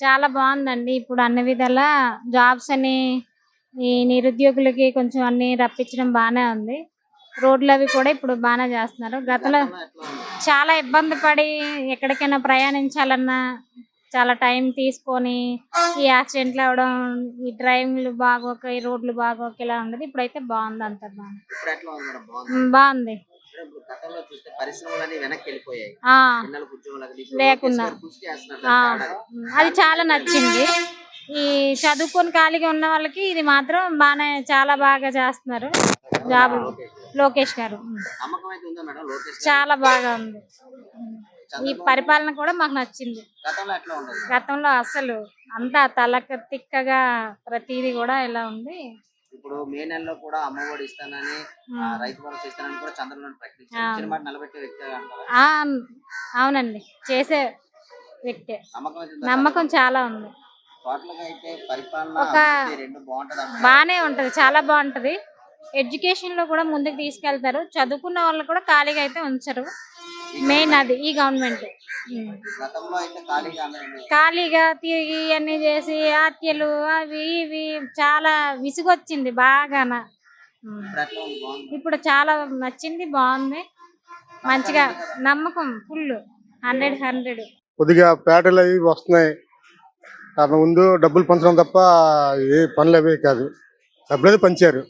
చాలా బాగుందండి. ఇప్పుడు అన్ని విధాల జాబ్స్ అని ఈ నిరుద్యోగులకి కొంచెం అన్ని రప్పించడం బానే ఉంది. రోడ్లు అవి కూడా ఇప్పుడు బానే చేస్తున్నారు. గతంలో చాలా ఇబ్బంది పడి ఎక్కడికైనా ప్రయాణించాలన్నా చాలా టైం తీసుకొని ఈ యాక్సిడెంట్లు అవ్వడం, ఈ డ్రైవింగ్లు బాగోక, ఈ రోడ్లు బాగోక ఇలా ఉండదు. ఇప్పుడైతే బాగుంది, అంత బాగుంది. ఆ లేకున్నా అది చాలా నచ్చింది. ఈ చదువుకొని ఖాళీగా ఉన్న వాళ్ళకి ఇది మాత్రం బాగానే చాలా బాగా చేస్తున్నారు జాబులు. లోకేష్ గారు చాలా బాగా ఉంది. ఈ పరిపాలన కూడా మాకు నచ్చింది. గతంలో అసలు అంతా తలక తిక్కగా ప్రతిదీ కూడా ఇలా ఉంది. ఇప్పుడు మే నెలలో కూడా అమ్మఒడి ఇస్తానని రైతు భరోసా ఇస్తానని కూడా చంద్రబాబు ప్రకటించారు. చిన్నమాట నిలబెట్టే వ్యక్తి అంటారా? అవునండి, చేసే వ్యక్తే. నమ్మకం చాలా ఉంది. బానే ఉంటది, చాలా బాగుంటది. ఎడ్యుకేషన్ లో కూడా ముందుకు తీసుకెళ్తారు. చదువుకున్న వాళ్ళు కూడా ఖాళీగా అయితే ఉంచరు. మెయిన్ అది ఈ గవర్నమెంట్. ఖాళీగా తిరిగి అన్ని చేసి హత్యలు అవి ఇవి చాలా విసుగొచ్చింది బాగాన. ఇప్పుడు చాలా నచ్చింది, బాగుంది, మంచిగా నమ్మకం ఫుల్ 100. కొద్దిగా పేటలు అవి వస్తున్నాయి. ముందు డబ్బులు పంచడం తప్ప ఏ పనులు అవి కాదు. డబ్బులు అయితే పంచారు.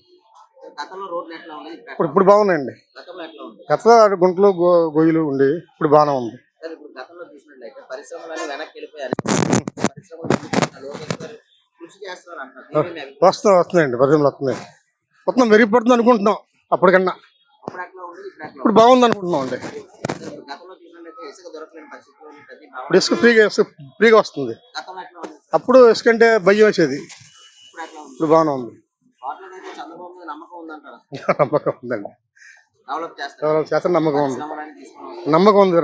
ఇప్పుడు బాగున్నాయండి. గతంలో గుంటలు గొయ్యలు ఉండి ఇప్పుడు బాగానే ఉంది. వస్తున్నాయండి, పరిశ్రమలు వస్తున్నాయి. మొత్తం మెరుగుపడుతుంది అనుకుంటున్నాం. అప్పటికన్నా ఇప్పుడు బాగుంది అనుకుంటున్నాం అండి. ఇప్పుడు ఇసుక ఫ్రీగా వస్తుంది. అప్పుడు ఇసుక అంటే భయం వేసేది. ఇప్పుడు బాగానే ఉంది. నమ్మకం ఉందండి. డెవలప్ చేస్తే నమ్మకం ఉంది. నమ్మకం ఉంది.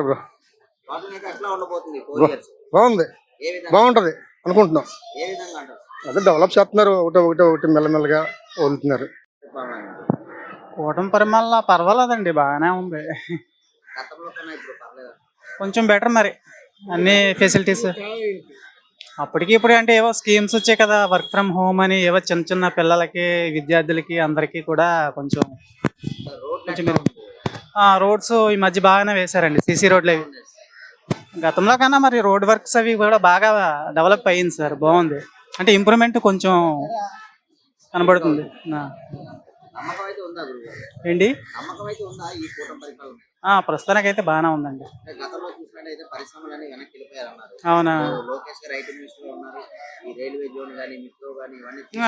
బాగుంది, బాగుంటది అనుకుంటున్నాం. అదే డెవలప్ చేస్తున్నారు. ఒకటి మెల్లమెల్లగా వదులుతున్నారు. కూటమి పరిమాణంలో పర్వాలేదండి, బాగానే ఉంది. కొంచెం బెటర్ మరి అన్ని ఫెసిలిటీస్. అప్పటికి ఇప్పుడు అంటే ఏవో స్కీమ్స్ వచ్చాయి కదా, వర్క్ ఫ్రమ్ హోమ్ అని, ఏవో చిన్న చిన్న పిల్లలకి విద్యార్థులకి అందరికీ కూడా కొంచెం రోడ్స్ ఈ మధ్య బాగానే వేశారండి. సీసీ రోడ్లు అవి గతంలో కన్నా మరి రోడ్ వర్క్స్ అవి కూడా బాగా డెవలప్ అయ్యింది సార్. బాగుంది, అంటే ఇంప్రూవ్మెంట్ కొంచెం కనబడుతుంది. ఏంటి ప్రస్తుతానికి అయితే బాగానే ఉందండి. అవునా,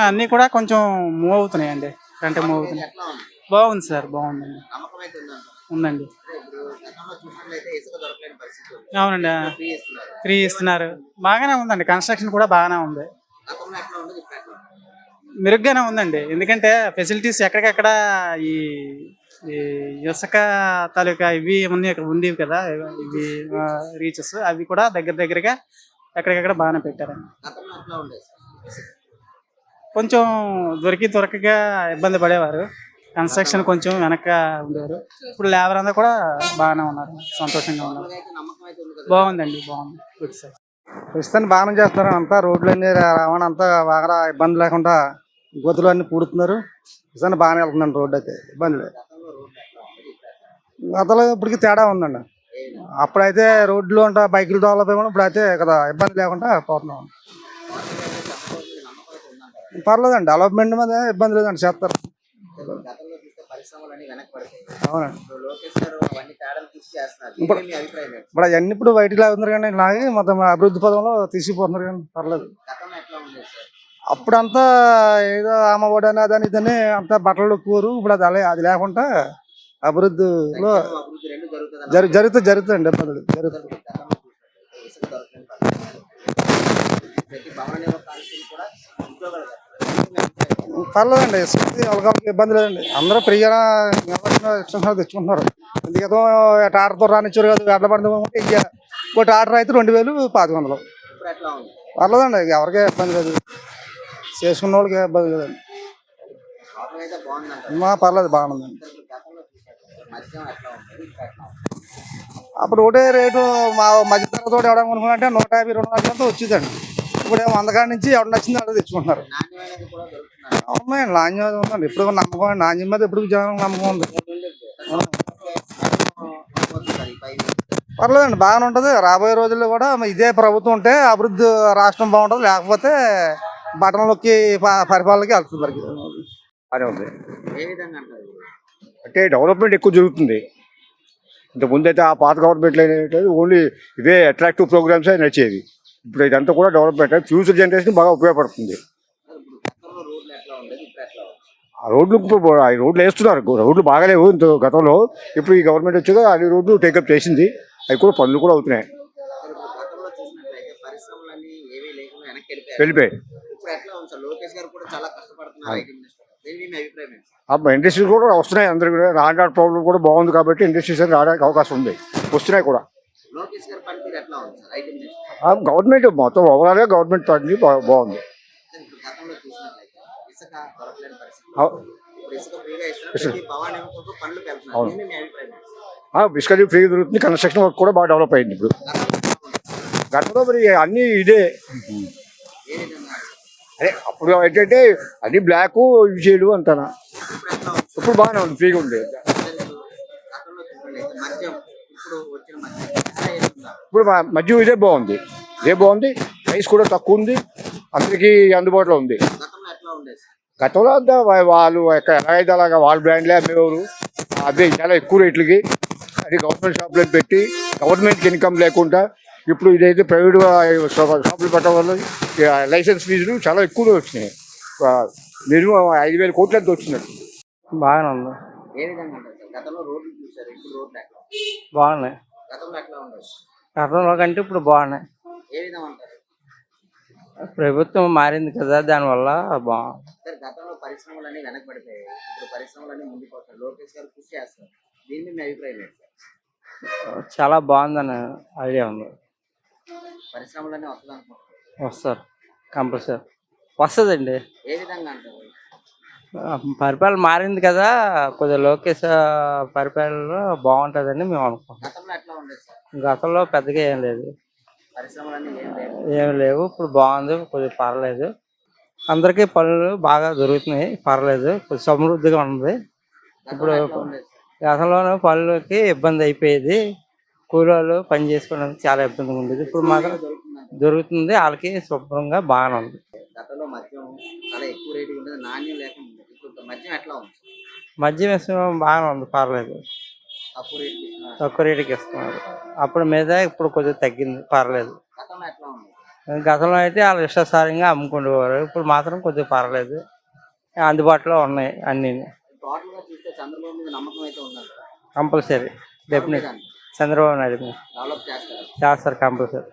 అన్నీ కూడా కొంచెం మూవ్ అవుతున్నాయండి. అంటే మూవ్ అవుతున్నాయి. బాగుంది సార్, బాగుందండి, ఉందండి. అవునండి, ఫ్రీ ఇస్తున్నారు. బాగానే ఉందండి. కన్స్ట్రక్షన్ కూడా బాగానే ఉంది, మెరుగ్గానే ఉందండి. ఎందుకంటే ఫెసిలిటీస్ ఎక్కడికక్కడ ఈ ఇసుక తాలూకా ఇవి ఉన్నాయి, ఇక్కడ ఉండేవి కదా ఇవి రీచెస్, అవి కూడా దగ్గరగా ఎక్కడికక్కడ బాగానే పెట్టారండి. కొంచెం దొరకగా ఇబ్బంది పడేవారు. కన్స్ట్రక్షన్ కొంచెం వెనక ఉండేవారు. ఇప్పుడు లేబర్ అంతా కూడా బాగానే ఉన్నారు, సంతోషంగా ఉన్నారు. బాగుందండి, బాగుంది. Good sir. ప్రస్తుతాన్ని బాగానే చేస్తున్నారు. అంతా రోడ్లన్నీ రవాణా అంతా బాగా ఇబ్బంది లేకుండా గోతులు అన్ని పూడుతున్నారు. ప్రస్తుతాన్ని బాగానే వెళ్తుందండి. రోడ్డు అయితే ఇబ్బంది లేదు. గతంలో ఇప్పటికి తేడా ఉందండి. అప్పుడైతే రోడ్లు ఉంటా బైకులు డెవలప్ అయ్యి, ఇప్పుడైతే కదా ఇబ్బంది లేకుండా పోతున్నాం. పర్లేదండి, డెవలప్మెంట్ మీద ఇబ్బంది లేదండి, చేస్తారు. అవునండి. ఇప్పుడు అవన్నీ ఇప్పుడు బయటికి లాగుతున్నారు కానీ లాగి మొత్తం అభివృద్ధి పదంలో తీసుకుపోతున్నారు కానీ పర్లేదు. అప్పుడంతా ఏదో అమ్మఒడి అని అదని ఇదని అంతా బట్టలు కూరు. ఇప్పుడు అది లేకుండా అభివృద్ధిలో జరుగుతుందండి. ఇబ్బందులు జరుగుతుంది. పర్లేదండి, వాళ్ళకి ఇబ్బంది లేదండి. అందరూ ఫ్రీగా తెచ్చుకుంటున్నారు. ఎందుకేదో టాటర్తో రానిచ్చారు కదా, ఎట్ల పడింది ఇంకోటి ఆర్డర్ అయితే 2000 1500. పర్లేదండి, ఎవరికే ఇబ్బంది లేదు, చేసుకున్న వాళ్ళకి ఇబ్బంది లేదండి. పర్లేదు, బాగుందండి. అప్పుడు ఒకటే రేటు మా మధ్యతరగతి తోటి ఎవడ కొనుక్కున్నారంటే 150, 200 వచ్చేదండి. ఇప్పుడు 100 కాడి నుంచి ఎవడ నచ్చింది అక్కడ తెచ్చుకుంటున్నారు. నాణ్యమైనది కూడా దొరుకుతున్నారు. ఉన్నాయండి, నాణ్యత ఉందండి. ఎప్పుడు నమ్మకం, నాణ్యం మీద ఎప్పుడు జనం నమ్మకం ఉంది. పర్లేదండి, బాగానే ఉంటుంది. రాబోయే రోజుల్లో కూడా ఇదే ప్రభుత్వం ఉంటే అభివృద్ధి రాష్ట్రం బాగుంటుంది. లేకపోతే బటన్లకి పరిపాలనకి వెళ్తుంది మరి. అదే ఉంది. ఏ విధంగా అంటారు? అంటే డెవలప్మెంట్ ఎక్కువ జరుగుతుంది. ఇంతకుముందు అయితే ఆ పాత గవర్నమెంట్లో ఏంటంటే ఓన్లీ ఇవే అట్రాక్టివ్ ప్రోగ్రామ్స్ నడిచేవి. ఇప్పుడు ఇదంతా కూడా డెవలప్మెంట్ ఫ్యూచర్ జనరేషన్ బాగా ఉపయోగపడుతుంది. గతంలో రోడ్లు ఎట్లా ఉండేది, ఇప్పుడు ఎట్లా ఉంది? ఆ రోడ్లు వేస్తున్నారు. రోడ్లు బాగాలేవు ఇంత గతంలో. ఇప్పుడు ఈ గవర్నమెంట్ వచ్చాక అన్ని రోడ్లు టేకప్ చేసింది. అవి కూడా పనులు కూడా అవుతున్నాయి. గతంలో చూసినట్లయితే పరిశ్రమలన్నీ ఏవీ లేకుండా వెనక్కి వెళ్ళిపోయాయి. ఇప్పుడు ఎట్లా ఉంది సార్? లోకేష్ గారు కూడా చాలా కష్టపడుతున్నారు ఐటీ మినిస్టర్. దీని మీ అభిప్రాయం ఏంటి సార్? ఇండస్ట్రీస్ కూడా వస్తున్నాయి. అందరికి కూడా రాండాట్ ప్రాబ్లం కూడా బాగుంది కాబట్టి ఇండస్ట్రీస్ రావడానికి అవకాశం ఉంది, వస్తున్నాయి కూడా. లోకేష్ గారి పనితీరు ఎట్లా ఉంది సార్ ఐటీ మినిస్టర్? గవర్నమెంట్ మొత్తం ఓవరాల్గా గవర్నమెంట్ పని బాగుంది. ఇప్పుడు గతంలో చూసినట్లయితే ఇసుక దొరకలేని పరిస్థితి. ఇప్పుడు ఇసుక ఫ్రీగా ఇస్తున్నారు, భవానీ పనులు పెడుతున్నారు. దీని మీ అభిప్రాయం ఏంటి? బిస్కరీ ఫ్రీ దొరుకుతుంది. కన్స్ట్రక్షన్ వర్క్ కూడా బాగా డెవలప్ అయింది ఇప్పుడు. గతంలో మరి అన్నీ ఇదే. ఏ విధంగా? అదే అప్పుడు ఏంటంటే అది బ్లాక్ ఇవి చేయడు అంటానా. ఇప్పుడు బాగానే ఉంది, ఫ్రీగా ఉంది. గతంలో చూసినట్లయితే మద్యం, ఇప్పుడు వచ్చిన మద్యం ఎలా ఏరుతుందా? ఇప్పుడు మధ్య ఇదే బాగుంది. ప్రైస్ కూడా తక్కువ ఉంది, అందరికీ అందుబాటులో ఉంది. గతంలో ఎట్లా ఉండేది సార్? గతంలో అంతా వాళ్ళు ఎలా అయితే అలాగా వాళ్ళ బ్రాండ్లే అమ్మేవారు. అదే చాలా ఎక్కువ రేట్లకి అది గవర్నమెంట్ షాప్లో పెట్టి గవర్నమెంట్కి ఇన్కమ్ లేకుండా ఇప్పుడు ఇదైతే ప్రైవేట్ షాపులు పెట్టడం వల్ల లైసెన్స్ ఫీజులు చాలా ఎక్కువగా వచ్చినాయి. మినిమం 5,000 కోట్ల అంతా వచ్చినట్టు. బాగానే ఉంది. ఏ విధంగా ఉంటుంది సార్? గతంలో రోడ్లు చూసారు, ఇప్పుడు రోడ్లు ఎట్లా? బాగున్నాయి. గతంలో ఎట్లా ఉండదు? గతంలో కంటే ఇప్పుడు బాగున్నాయి. ఏ విధంగా అంటారు? ప్రభుత్వం మారింది కదా, దానివల్ల బాగుంది. సార్ గతంలో పరిశ్రమలన్నీ వెనకబడిపోయాయి, ఇప్పుడు పరిశ్రమలన్నీ ముందుకు వస్తారు. లోకేష్ గారు కృషి చేస్తారు. దీని మీద మీ అభిప్రాయం ఏంటి సార్? చాలా బాగుందని ఐడియా ఉంది. పరిశ్రమలన్నీ వస్తుంది అనుకుంటున్నారు. వస్తారు, కంపల్సరీ వస్తుందండి. ఏ విధంగా అంటారు? పరిపాలన మారింది కదా, కొద్దిగా లోకేష్ పరిపాలన బాగుంటుందని మేము అనుకుంటాం. గతంలో ఎట్లా ఉండేది సార్? గతంలో పెద్దగా ఏం లేదు, పరిశ్రమలన్నీ ఏం లేవు. ఇప్పుడు బాగుంది, కొద్దిగా పర్లేదు. అందరికీ పనులు బాగా దొరుకుతున్నాయి, పర్లేదు, కొద్దిగా సమృద్ధిగా ఉంది. ఇప్పుడు గతంలోనే పనులకి ఇబ్బంది అయిపోయేది, కూలీలు పని చేసుకోవడానికి చాలా ఇబ్బందిగా ఉండేది. ఇప్పుడు మాత్రం దొరుకుతుంది, వాళ్ళకి శుభ్రంగా బాగానే ఉంది. గతంలో మద్యం చాలా ఎక్కువ రేటు ఉండేది, నాణ్యం లేకుండా. ఇప్పుడు మద్యం ఎట్లా ఉంది? మద్యం వేసుకోవడం బాగానే ఉంది, పర్లేదు. తక్కువ రేటు తక్కువ రేటుకి ఇస్తున్నారు. అప్పుడు మీద ఇప్పుడు కొద్దిగా తగ్గింది, పర్లేదు. గతంలో ఎట్లా ఉంది? గతంలో అయితే వాళ్ళు ఇష్టాసారంగా అమ్ముకుంటేవారు, ఇప్పుడు మాత్రం కొద్దిగా పర్లేదు, అందుబాటులో ఉన్నాయి అన్నీ. టోటల్ గా చూస్తే చంద్రబాబు మీద నమ్మకం అయితే ఉందంట. Compulsory, definite. Chandrababu Naidu develop చేస్తారు. చేస్తారు కంపల్సరీ.